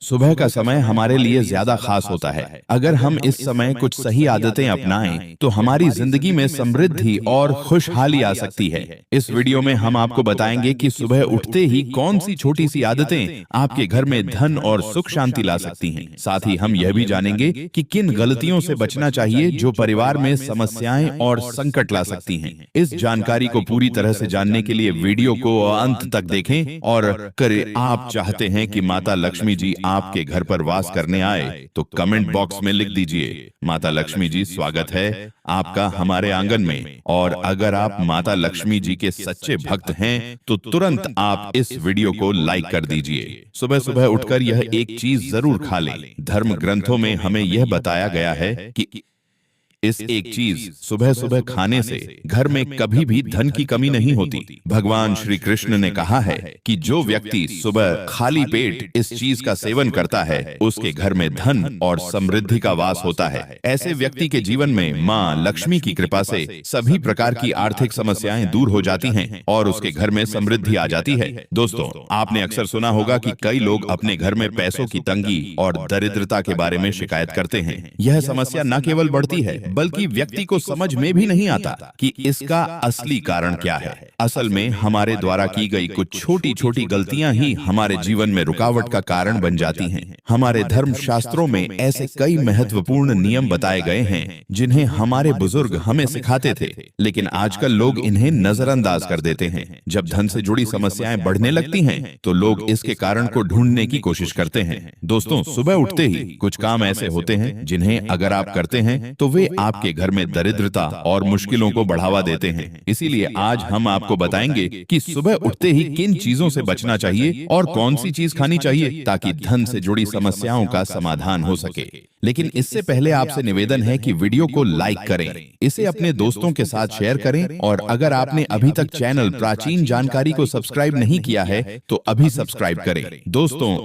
सुबह का समय हमारे लिए ज्यादा खास होता है। अगर हम इस समय कुछ सही आदतें अपनाएं तो हमारी जिंदगी में समृद्धि और खुशहाली आ सकती है। इस वीडियो में हम आपको बताएंगे कि सुबह उठते ही कौन सी छोटी सी आदतें आपके घर में धन और सुख शांति ला सकती हैं। साथ ही हम यह भी जानेंगे कि किन गलतियों से बचना चाहिए जो परिवार में समस्याएं और संकट ला सकती हैं। इस जानकारी को पूरी तरह से जानने के लिए वीडियो को अंत तक देखें और अगर आप चाहते हैं कि माता लक्ष्मी जी आपके घर पर वास करने आए तो कमेंट बॉक्स में लिख दीजिए, माता लक्ष्मी जी स्वागत है आपका हमारे आंगन में। और अगर आप माता लक्ष्मी जी के सच्चे भक्त हैं तो तुरंत आप इस वीडियो को लाइक कर दीजिए। सुबह सुबह उठकर यह एक चीज जरूर खा लें। धर्म ग्रंथों में हमें यह बताया गया है कि इस एक चीज सुबह सुबह खाने से घर में कभी भी धन की कमी नहीं होती। भगवान श्री कृष्ण ने कहा है कि जो व्यक्ति सुबह खाली पेट इस चीज का सेवन करता है उसके घर में धन और समृद्धि का वास होता है। ऐसे व्यक्ति के जीवन में माँ लक्ष्मी की कृपा से सभी प्रकार की आर्थिक समस्याएं दूर हो जाती हैं और उसके घर में समृद्धि आ जाती है। दोस्तों, आपने अक्सर सुना होगा कि कई लोग अपने घर में पैसों की तंगी और दरिद्रता के बारे में शिकायत करते हैं। यह समस्या न केवल बढ़ती है बल्कि व्यक्ति को समझ में भी नहीं आता कि इसका असली कारण क्या है। असल में हमारे द्वारा की गई कुछ छोटी छोटी गलतियां ही हमारे जीवन में रुकावट का कारण बन जाती हैं। हमारे धर्म शास्त्रों में ऐसे कई महत्वपूर्ण नियम बताए गए हैं जिन्हें हमारे बुजुर्ग हमें सिखाते थे, लेकिन आजकल लोग इन्हें नजरअंदाज कर देते हैं। जब धन से जुड़ी समस्याएं बढ़ने लगती हैं तो लोग इसके कारण को ढूंढने की कोशिश करते हैं। दोस्तों, सुबह उठते ही कुछ काम ऐसे होते हैं जिन्हें अगर आप करते हैं तो वे आपके घर में दरिद्रता और मुश्किलों को बढ़ावा देते हैं। इसीलिए आज हम आपको बताएंगे कि सुबह उठते ही किन चीजों से बचना चाहिए और कौन सी चीज खानी चाहिए ताकि धन से जुड़ी समस्याओं का समाधान हो सके। लेकिन इससे पहले आपसे निवेदन है कि वीडियो को लाइक करें, इसे अपने दोस्तों के साथ शेयर करें और अगर आपने अभी तक चैनल प्राचीन जानकारी को सब्सक्राइब नहीं किया है तो अभी सब्सक्राइब करें। दोस्तों,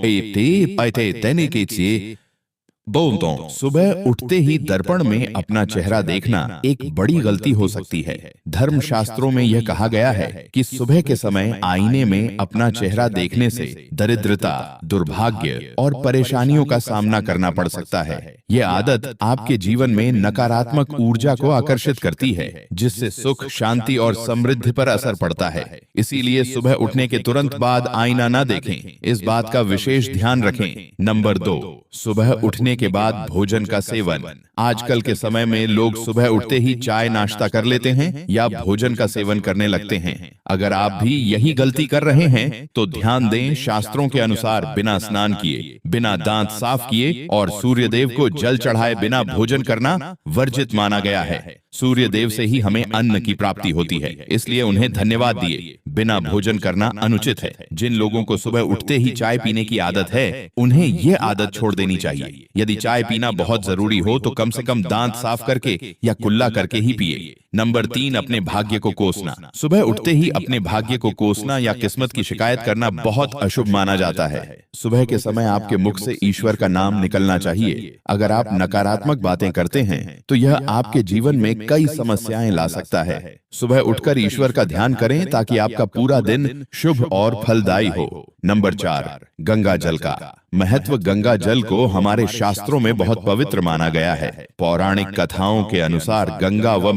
बोलता सुबह उठते ही दर्पण में अपना चेहरा देखना एक बड़ी गलती हो सकती है। धर्म शास्त्रों में यह कहा गया है कि सुबह के समय आईने में अपना चेहरा देखने से दरिद्रता, दुर्भाग्य और परेशानियों का सामना करना पड़ सकता है। यह आदत आपके जीवन में नकारात्मक ऊर्जा को आकर्षित करती है जिससे सुख, शांति और समृद्धि पर असर पड़ता है। इसीलिए सुबह उठने के तुरंत बाद आईना न देखें, इस बात का विशेष ध्यान रखें। नंबर 2, सुबह उठने के बाद भोजन का सेवन। आजकल के समय में लोग सुबह उठते ही चाय नाश्ता कर लेते हैं या भोजन का सेवन करने लगते हैं। अगर आप भी यही गलती कर रहे हैं तो ध्यान दें, शास्त्रों के अनुसार बिना स्नान किए, बिना दांत साफ किए और सूर्य देव को जल चढ़ाए बिना भोजन करना वर्जित माना गया है। सूर्य देव से ही हमें अन्न की प्राप्ति होती है, इसलिए उन्हें धन्यवाद दिए बिना भोजन करना अनुचित है। जिन लोगों को सुबह उठते ही चाय पीने की आदत है उन्हें यह आदत छोड़ देनी चाहिए। यदि चाय पीना बहुत जरूरी हो तो कम से कम दांत साफ करके या कुल्ला करके ही पिए। नंबर 3, अपने भाग्य को कोसना। सुबह उठते ही अपने भाग्य को कोसना या किस्मत की शिकायत करना बहुत अशुभ माना जाता है। सुबह के समय आपके मुख से ईश्वर का नाम निकलना चाहिए। अगर आप नकारात्मक बातें करते हैं तो यह आपके जीवन में कई समस्याएं ला सकता है। सुबह उठकर ईश्वर का ध्यान करें ताकि आपका पूरा दिन शुभ और फलदायी हो। नंबर 4, गंगा जल का महत्व। गंगा जल को हमारे शास्त्रों में बहुत पवित्र माना गया है। पौराणिक कथाओं के अनुसार गंगा व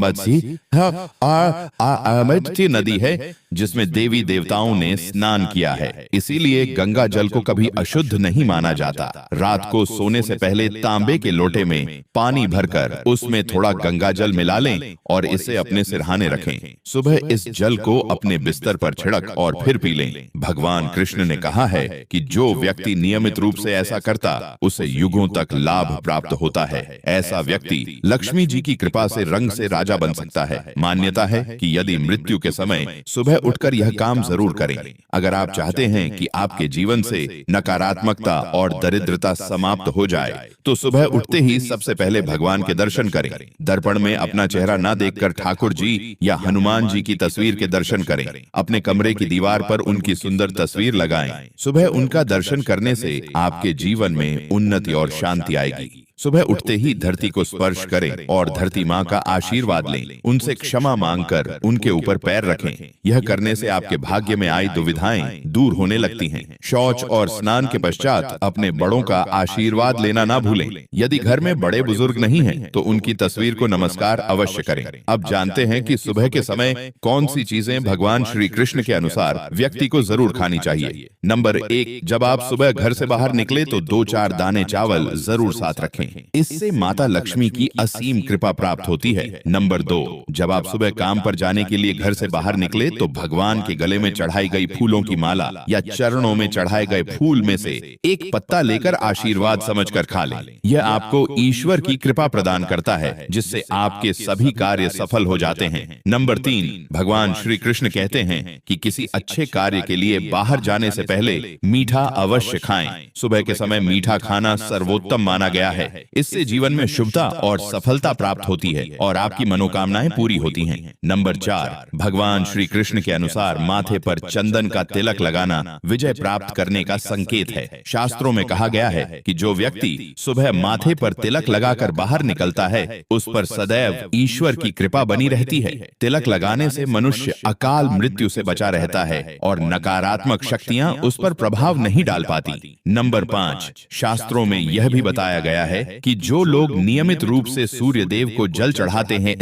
मत्सी नदी है जिसमें देवी देवताओं ने स्नान किया है, इसीलिए गंगा जल को कभी अशुद्ध नहीं माना जाता। रात को सोने से पहले तांबे के लोटे में पानी भरकर उसमें थोड़ा गंगा जल मिला लें और इसे अपने सिरहाने रखें। सुबह इस जल को अपने बिस्तर पर छिड़क और फिर पी लें। भगवान कृष्ण ने कहा है कि जो व्यक्ति नियमित रूप से ऐसा करता उसे युगों तक लाभ प्राप्त होता है। ऐसा व्यक्ति लक्ष्मी जी की कृपा से रंग से राजा बन सकता है। मान्यता है कि यदि मृत्यु के समय सुबह उठकर यह काम जरूर करें। अगर आप चाहते हैं कि आपके जीवन से नकारात्मकता और दरिद्रता समाप्त हो जाए तो सुबह उठते ही सबसे पहले भगवान के दर्शन करें। दर्पण में अपना चेहरा न देखकर ठाकुर जी या हनुमान जी की तस्वीर के दर्शन करें। अपने कमरे की दीवार पर उनकी सुंदर तस्वीर लगाएं। सुबह उनका दर्शन करने से आपके जीवन में उन्नति और शांति आएगी। सुबह उठते ही धरती को स्पर्श करें और धरती माँ का आशीर्वाद लें। उनसे क्षमा मांगकर उनके ऊपर पैर रखें। यह करने से आपके भाग्य में आई दुविधाएं दूर होने लगती हैं। शौच और स्नान के पश्चात अपने बड़ों का आशीर्वाद लेना ना भूलें। यदि घर में बड़े बुजुर्ग नहीं हैं, तो उनकी तस्वीर को नमस्कार अवश्य करें। अब जानते हैं कि सुबह के समय कौन सी चीजें भगवान श्री कृष्ण के अनुसार व्यक्ति को जरूर खानी चाहिए। नंबर 1, जब आप सुबह घर से बाहर निकले तो 2-4 दाने चावल जरूर साथ रखें। इससे माता लक्ष्मी की असीम कृपा प्राप्त होती है। नंबर 2, जब आप सुबह काम पर जाने के लिए घर से बाहर निकले तो भगवान के गले में चढ़ाई गई फूलों की माला या चरणों में चढ़ाए गए फूल में से एक पत्ता लेकर आशीर्वाद समझकर खा लें। यह आपको ईश्वर की कृपा प्रदान करता है, जिससे आपके सभी कार्य सफल हो जाते हैं। नंबर 3, भगवान श्री कृष्ण कहते हैं कि किसी अच्छे कार्य के लिए बाहर जाने से पहले मीठा अवश्य खाएं। सुबह के समय मीठा खाना सर्वोत्तम माना गया है। इससे जीवन में शुभता और सफलता प्राप्त होती है और आपकी मनोकामनाएं पूरी होती हैं। नंबर 4, भगवान श्री कृष्ण के अनुसार माथे पर चंदन का तिलक लगाना विजय प्राप्त करने का संकेत है। शास्त्रों में कहा गया है कि जो व्यक्ति सुबह माथे पर तिलक लगाकर बाहर निकलता है, उस पर सदैव ईश्वर की कृपा बनी रहती है। तिलक लगाने से मनुष्य अकाल मृत्यु से बचा रहता है और नकारात्मक शक्तियां उस पर प्रभाव नहीं डाल पाती। नंबर 5, शास्त्रों में यह भी बताया गया है कि जो लोग नियमित रूप से सूर्य देव को जल चढ़ाते हैं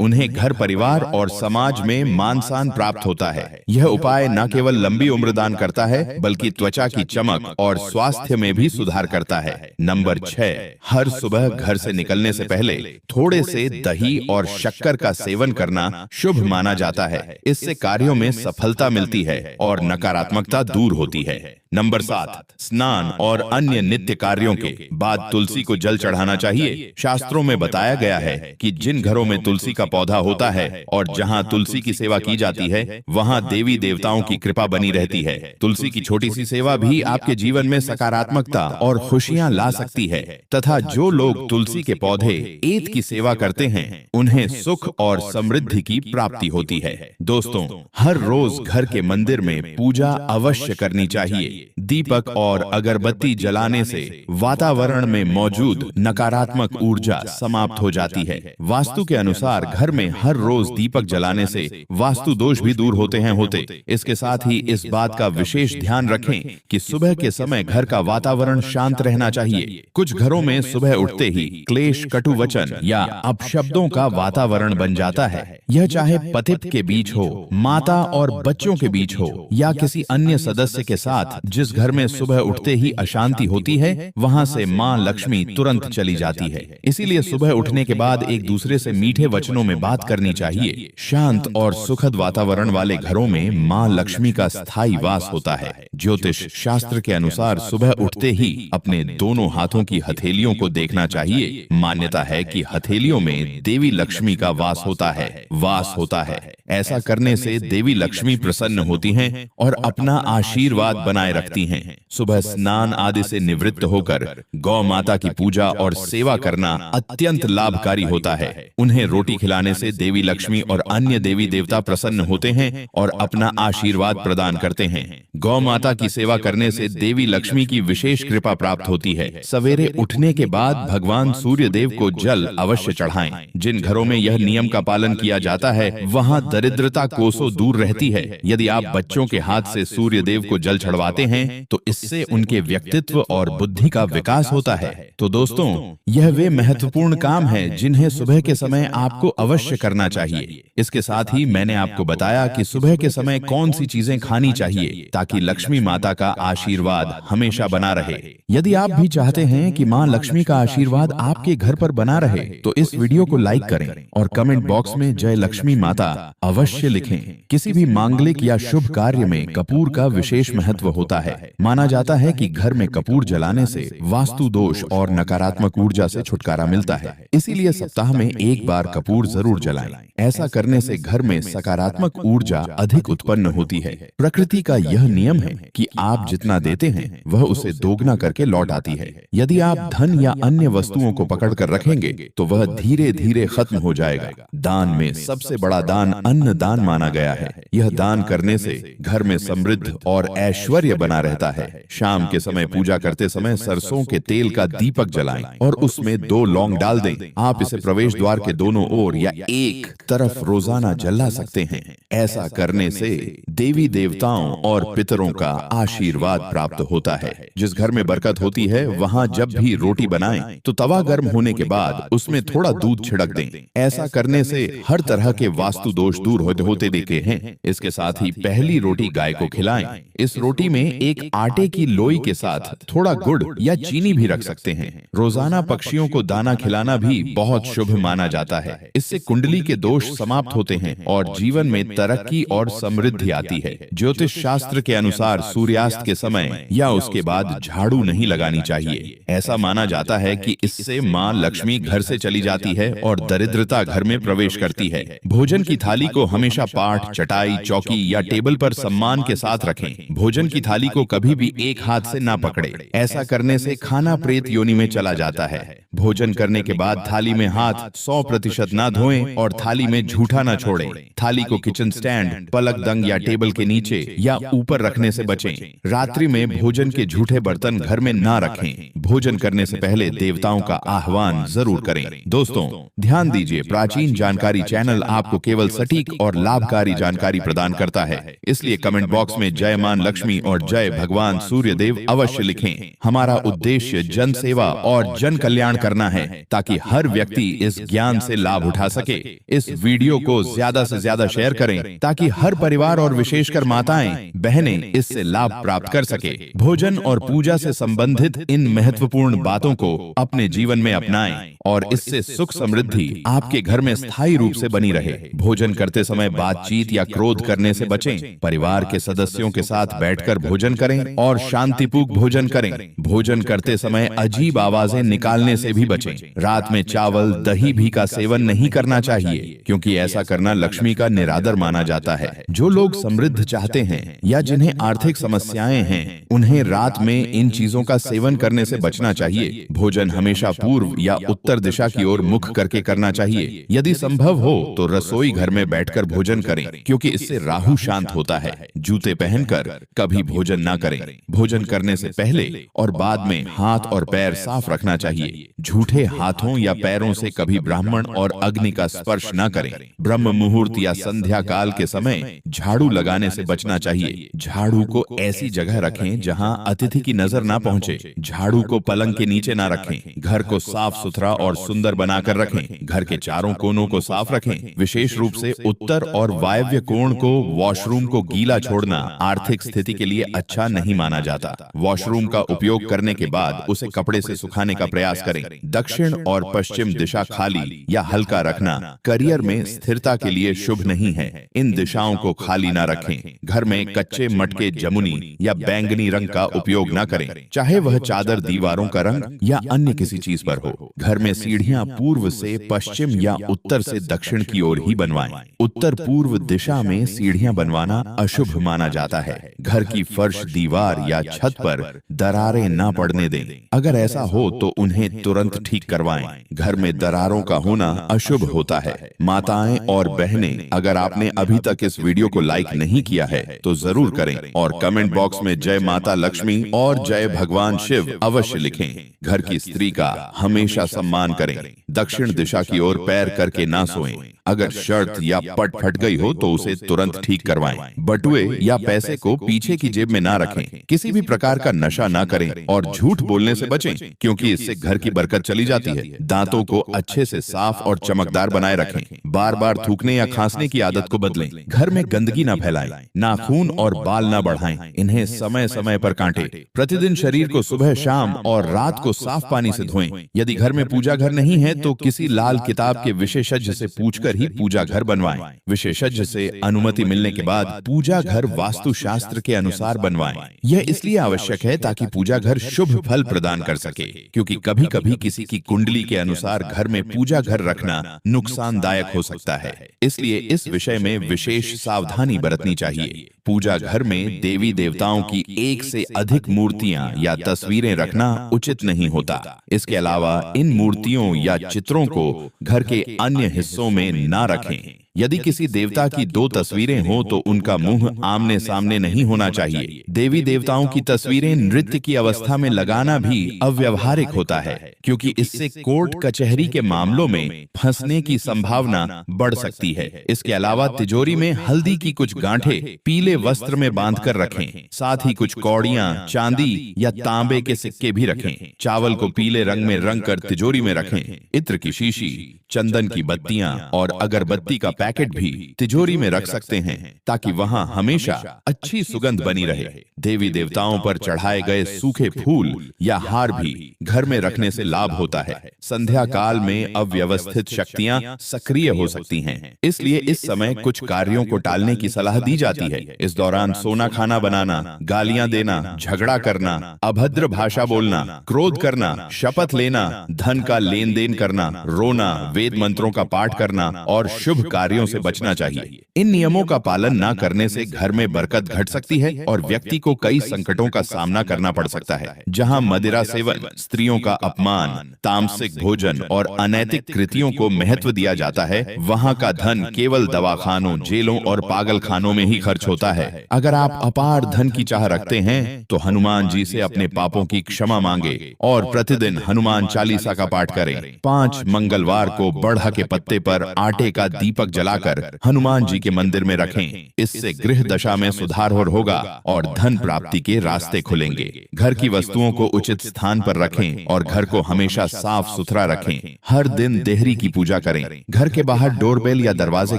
उन्हें घर परिवार और समाज में मान सम्मान प्राप्त होता है। यह उपाय न केवल लंबी उम्र दान करता है, बल्कि त्वचा की चमक और स्वास्थ्य में भी सुधार करता है। नंबर 6, हर सुबह घर से निकलने से पहले थोड़े से दही और शक्कर का सेवन करना शुभ माना जाता है। इससे कार्यों में सफलता मिलती है और नकारात्मकता दूर होती है। नंबर 7, स्नान और अन्य नित्य कार्यों के बाद तुलसी को जल चढ़ाना चाहिए। शास्त्रों में बताया गया है कि जिन घरों में तुलसी का पौधा होता है और जहां तुलसी की सेवा की जाती है, वहां देवी देवताओं की कृपा बनी रहती है। तुलसी की छोटी सी सेवा भी आपके जीवन में सकारात्मकता और खुशियां ला सकती है तथा जो लोग तुलसी के पौधे एत की सेवा करते हैं, उन्हें सुख और समृद्धि की प्राप्ति होती है। दोस्तों, हर रोज घर के मंदिर में पूजा अवश्य करनी चाहिए। दीपक और अगरबत्ती जलाने से वातावरण में मौजूद नकारात्मक ऊर्जा समाप्त हो जाती है। वास्तु के अनुसार घर में हर रोज दीपक जलाने से वास्तु दोष भी दूर होते हैं। इसके साथ ही इस बात का विशेष ध्यान रखें कि सुबह के समय घर का वातावरण शांत रहना चाहिए। कुछ घरों में सुबह उठते ही क्लेश, कटु वचन या अपशब्दों का वातावरण बन जाता है। यह चाहे पति के बीच हो, माता और बच्चों के बीच हो या किसी अन्य सदस्य के साथ। जिस घर में सुबह उठते ही अशांति होती है, वहां से मां लक्ष्मी तुरंत चली जाती है। इसीलिए सुबह उठने के बाद एक दूसरे से मीठे वचनों में बात करनी चाहिए। शांत और सुखद वातावरण वाले घरों में मां लक्ष्मी का स्थायी वास होता है। ज्योतिष शास्त्र के अनुसार सुबह उठते ही अपने दोनों हाथों की हथेलियों को देखना चाहिए। मान्यता है कि हथेलियों में देवी लक्ष्मी का वास होता है। ऐसा करने से देवी लक्ष्मी प्रसन्न होती हैं और अपना आशीर्वाद बनाए रखती हैं। सुबह स्नान आदि से निवृत्त होकर गौ माता की पूजा और सेवा करना अत्यंत लाभकारी होता है। उन्हें रोटी खिलाने से देवी लक्ष्मी और अन्य देवी देवता प्रसन्न होते हैं और अपना आशीर्वाद प्रदान करते हैं। गौ माता की सेवा करने से देवी लक्ष्मी की विशेष कृपा प्राप्त होती है। सवेरे उठने के बाद भगवान सूर्य देव को जल अवश्य चढ़ाएं। जिन घरों में यह नियम का पालन किया जाता है, वहां दरिद्रता कोसों दूर रहती है। यदि आप बच्चों के हाथ से सूर्य देव को जल चढ़वाते हैं तो इससे उनके व्यक्तित्व और बुद्धि का विकास होता है। तो दोस्तों, यह वे महत्वपूर्ण काम है जिन्हें सुबह के समय आपको अवश्य करना चाहिए। इसके साथ ही मैंने आपको बताया कि सुबह के समय कौन सी चीजें खानी चाहिए ताकि लक्ष्मी माता का आशीर्वाद हमेशा बना रहे। यदि आप भी चाहते हैं कि मां लक्ष्मी का आशीर्वाद आपके घर पर बना रहे, तो इस वीडियो को लाइक करें और कमेंट बॉक्स में जय लक्ष्मी माता अवश्य लिखें। किसी भी मांगलिक या शुभ कार्य में कपूर का विशेष महत्व होता है। माना जाता है कि घर में कपूर जलाने से वास्तु दोष और नकारात्मक ऊर्जा से छुटकारा मिलता है। इसीलिए सप्ताह में एक बार कपूर जरूर जलाएं। ऐसा करने से घर में सकारात्मक ऊर्जा अधिक उत्पन्न होती है। प्रकृति का यह नियम है कि आप जितना देते हैं वह उसे दोगुना करके लौट आती है। यदि आप धन या अन्य वस्तुओं को पकड़ कर रखेंगे तो वह धीरे धीरे खत्म हो जाएगा। दान में सबसे बड़ा दान अन्न दान माना गया है। यह दान करने से घर में समृद्ध और ऐश्वर्य बना रहता है। शाम के समय पूजा करते समय सरसों के तेल का दीपक जलाएं और उसमें 2 लौंग डाल दें। आप इसे प्रवेश द्वार के दोनों ओर या एक तरफ रोजाना जला सकते हैं। ऐसा करने से देवी देवताओं और पितरों का आशीर्वाद प्राप्त होता है। जिस घर में बरकत होती है वहां जब भी रोटी बनाएं तो तवा गर्म होने के बाद उसमें थोड़ा दूध छिड़क दें। ऐसा करने से हर तरह के वास्तु दोष दूर होते देखे हैं। इसके साथ ही पहली रोटी गाय को खिलाएं। इस रोटी में एक आटे की लोई के साथ थोड़ा गुड़ या चीनी भी रख सकते हैं। रोजाना पक्षियों को दाना खिलाना भी बहुत शुभ माना जाता है। इससे कुंडली के दोष समाप्त होते हैं और जीवन में तरक्की और समृद्धि आती है। ज्योतिष शास्त्र के अनुसार सूर्यास्त के समय या उसके बाद झाड़ू नहीं लगानी चाहिए। ऐसा माना जाता है कि इससे माँ लक्ष्मी घर से चली जाती है और दरिद्रता घर में प्रवेश करती है। भोजन की थाली को हमेशा पाट, चटाई, चौकी या टेबल पर सम्मान के साथ रखें। भोजन की थाली को कभी भी एक हाथ से ना पकड़े। ऐसा करने से खाना प्रेत योनि में चला जाता है। भोजन करने के बाद थाली में हाथ 100% ना धोएं और थाली में झूठा ना छोड़ें। थाली को किचन स्टैंड, पलक दंग या टेबल के नीचे या ऊपर रखने से बचें। रात्रि में भोजन के झूठे बर्तन घर में ना रखें। भोजन करने से पहले देवताओं का आह्वान जरूर करें। दोस्तों, ध्यान दीजिए, प्राचीन जानकारी चैनल आपको केवल सटीक और लाभकारी जानकारी प्रदान करता है। इसलिए कमेंट बॉक्स में जय मां लक्ष्मी और जय भगवान सूर्य देव अवश्य लिखें। हमारा उद्देश्य जन सेवा और जन कल्याण करना है ताकि हर व्यक्ति इस ज्ञान से लाभ उठा सके। इस वीडियो को ज्यादा से ज्यादा शेयर करें ताकि हर परिवार और विशेषकर माताएं, बहनें इससे लाभ प्राप्त कर सके। भोजन और पूजा से संबंधित इन महत्वपूर्ण बातों को अपने जीवन में अपनाएं और इससे सुख समृद्धि आपके घर में स्थायी रूप से बनी रहे। भोजन करते समय बातचीत या क्रोध करने से बचें। परिवार के सदस्यों के साथ बैठकर भोजन करें और शांतिपूर्वक भोजन करें। भोजन करते समय अजीब आवाजें निकालने से भी बचें। रात में चावल, दही भी का सेवन नहीं करना चाहिए क्योंकि ऐसा करना लक्ष्मी का निरादर माना जाता है। जो लोग समृद्ध चाहते हैं या जिन्हें आर्थिक समस्याएं हैं उन्हें रात में इन चीजों का सेवन करने से बचना चाहिए। भोजन हमेशा पूर्व या उत्तर दिशा की ओर मुख करके करना चाहिए। यदि संभव हो तो रसोई घर में बैठकर भोजन करें क्योंकि इससे राहु शांत होता है। जूते पहनकर कभी भोजन ना करें। भोजन करने से पहले और बाद में हाथ और पैर साफ रखना चाहिए। झूठे हाथों या पैरों से कभी ब्राह्मण और अग्नि का स्पर्श न करें। ब्रह्म मुहूर्त या संध्या काल के समय झाड़ू लगाने से बचना चाहिए। झाड़ू को ऐसी जगह रखें जहां अतिथि की नजर ना पहुंचे। झाड़ू को पलंग के नीचे ना रखें। घर को साफ सुथरा और सुंदर बनाकर रखें। घर के चारों कोनों को साफ रखें। विशेष रूप से उत्तर और वायव्य कोण को, वॉशरूम को गीला छोड़ना आर्थिक स्थिति के लिए अच्छा नहीं माना जाता। वॉशरूम का उपयोग करने के बाद उसे कपड़े से सुखाने का प्रयास करें। दक्षिण और पश्चिम दिशा खाली या हल्का रखना करियर में स्थिरता के लिए शुभ नहीं है। इन दिशाओं को खाली ना रखें। घर में कच्चे मटके, जमुनी या बैंगनी रंग का उपयोग ना करें, चाहे वह चादर, दीवारों का रंग या अन्य किसी चीज पर हो। घर में सीढ़ियां पूर्व से पश्चिम या उत्तर से दक्षिण की ओर ही बनवाएं। उत्तर पूर्व दिशा में सीढ़ियां बनवाना अशुभ माना जाता है। घर की फर्श, दीवार या छत पर दरारें ना पड़ने दें। अगर ऐसा हो तो उन्हें तुरंत ठीक करवाएं। घर में दरारों का होना अशुभ होता है। माताएं और बहनें, अगर आपने अभी तक इस वीडियो को लाइक नहीं किया है तो जरूर करें और कमेंट बॉक्स में जय माता लक्ष्मी और जय भगवान शिव अवश्य लिखें। घर की स्त्री का हमेशा सम्मान करें। दक्षिण दिशा की ओर पैर करके ना सोएं। अगर शर्त या पट फट गई हो तो उसे तुरंत ठीक करवाएं। बटुए या पैसे को पीछे की जेब में ना रखें। किसी भी प्रकार का नशा ना करें और झूठ बोलने से बचें क्योंकि इससे घर की बरकत चली जाती है। दांतों को अच्छे से साफ और चमकदार बनाए रखें। बार बार थूकने या खांसने की आदत को बदलें। घर में गंदगी ना फैलाएं। नाखून और बाल ना बढ़ाएं। इन्हें समय समय पर काटें। प्रतिदिन शरीर को सुबह, शाम और रात को साफ पानी से धोएं। यदि घर में पूजा घर नहीं है तो किसी लाल किताब के विशेषज्ञ से पूछकर कर ही पूजा घर बनवाएं। विशेषज्ञ से अनुमति मिलने के बाद पूजा घर वास्तुशास्त्र के अनुसार बनवाएं। यह इसलिए आवश्यक है ताकि पूजा घर शुभ फल प्रदान कर सके, क्योंकि कभी कभी किसी की कुंडली के अनुसार घर में पूजा घर रखना नुकसानदायक हो सकता है। इसलिए इस विषय में विशेष सावधानी बरतनी चाहिए। पूजा घर में देवी देवताओं की एक से अधिक मूर्तियां या तस्वीरें रखना उचित नहीं होता। इसके अलावा इन मूर्तियों या चित्रों को घर के अन्य हिस्सों में ना रखें। यदि किसी देवता की 2 तस्वीरें हो तो उनका मुंह आमने सामने नहीं होना चाहिए। देवी देवताओं की तस्वीरें नृत्य की अवस्था में लगाना भी अव्यवहारिक होता है, क्योंकि इससे कोर्ट कचहरी के मामलों में फंसने की संभावना बढ़ सकती है। इसके अलावा तिजोरी में हल्दी की कुछ गांठें पीले वस्त्र में बांधकर रखें। साथ ही कुछ कौड़ियां चांदी या तांबे के सिक्के भी रखें। चावल को पीले रंग में रंग कर तिजोरी में रखें। इत्र की शीशी, चंदन की बत्तियां और अगरबत्ती का पैकेट भी तिजोरी में रख सकते हैं, ताकि वहां हमेशा अच्छी सुगंध बनी रहे। देवी देवताओं पर चढ़ाए गए सूखे फूल या हार भी घर में रखने से लाभ होता है। संध्या काल में अव्यवस्थित शक्तियां सक्रिय हो सकती हैं, इसलिए इस समय कुछ कार्यों को टालने की सलाह दी जाती है। इस दौरान सोना खाना बनाना, गालियां देना, झगड़ा करना, अभद्र भाषा बोलना, क्रोध करना, शपथ लेना, धन का लेन देन करना, रोना, वेद मंत्रों का पाठ करना और शुभ कार्यों से बचना चाहिए। इन नियमों का पालन न करने से घर में बरकत घट सकती है और व्यक्ति को कई संकटों का सामना करना पड़ सकता है। जहां मदिरा सेवन, स्त्रियों का अपमान, तामसिक भोजन और अनैतिक कृतियों को महत्व दिया जाता है, वहां का धन केवल दवाखानों, जेलों और पागल खानों में ही खर्च होता है। अगर आप अपार धन की चाह रखते हैं तो हनुमान जी से अपने पापों की क्षमा मांगे और प्रतिदिन हनुमान चालीसा का पाठ करें। 5 मंगलवार को बढ़ा के पत्ते पर आटे का दीपक जलाकर हनुमान जी के मंदिर में रखें। इससे गृह दशा में सुधार होगा और धन प्राप्ति के रास्ते खुलेंगे। घर की वस्तुओं को उचित स्थान पर रखें और घर को हमेशा साफ सुथरा रखें। हर दिन देहरी की पूजा करें। घर के बाहर डोरबेल या दरवाजे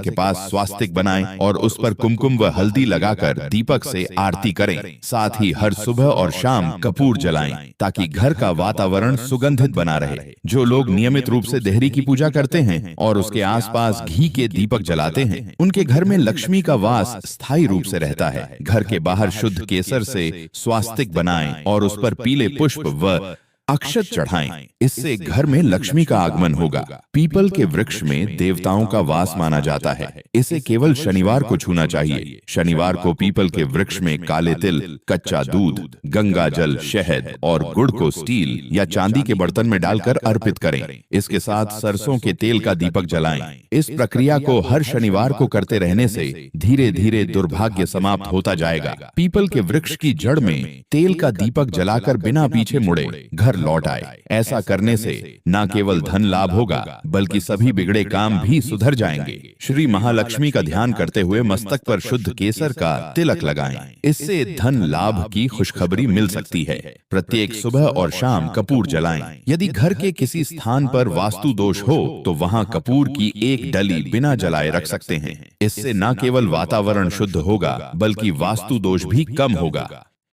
के पास स्वास्तिक बनाएं और उस पर कुमकुम व हल्दी लगाकर दीपक से आरती करें। साथ ही हर सुबह और शाम कपूर जलाएं, ताकि घर का वातावरण सुगंधित बना रहे। जो लोग नियमित रूप से देहरी की पूजा करते हैं और उसके आसपास घी के दीपक जलाते हैं, उनके घर में लक्ष्मी का वास स्थायी रूप से रहता है। घर के बाहर शुद्ध केसर से स्वास्तिक बनाएं और उस पर पीले पुष्प व अक्षत चढ़ाएं। इससे घर में लक्ष्मी का आगमन होगा। पीपल के वृक्ष में देवताओं का वास माना जाता है। इसे केवल शनिवार को छूना चाहिए। शनिवार को पीपल के वृक्ष में काले तिल, कच्चा दूध, गंगा जल, शहद और गुड़ को स्टील या चांदी के बर्तन में डालकर अर्पित करें। इसके साथ सरसों के तेल का दीपक जलाएं। इस प्रक्रिया को हर शनिवार को करते रहने से धीरे धीरे दुर्भाग्य समाप्त होता जाएगा। पीपल के वृक्ष की जड़ में तेल का दीपक जलाकर बिना पीछे मुड़े घर लौट आए। ऐसा करने से न केवल धन लाभ होगा, बल्कि सभी बिगड़े काम भी सुधर जाएंगे। श्री महालक्ष्मी का ध्यान करते हुए मस्तक पर शुद्ध केसर का तिलक लगाएं। इससे धन लाभ की खुशखबरी मिल सकती है। प्रत्येक सुबह और शाम कपूर जलाएं। यदि घर के किसी स्थान पर वास्तु दोष हो तो वहां कपूर की एक डली बिना जलाए रख सकते हैं। इससे न केवल वातावरण शुद्ध होगा, बल्कि वास्तु दोष भी कम होगा।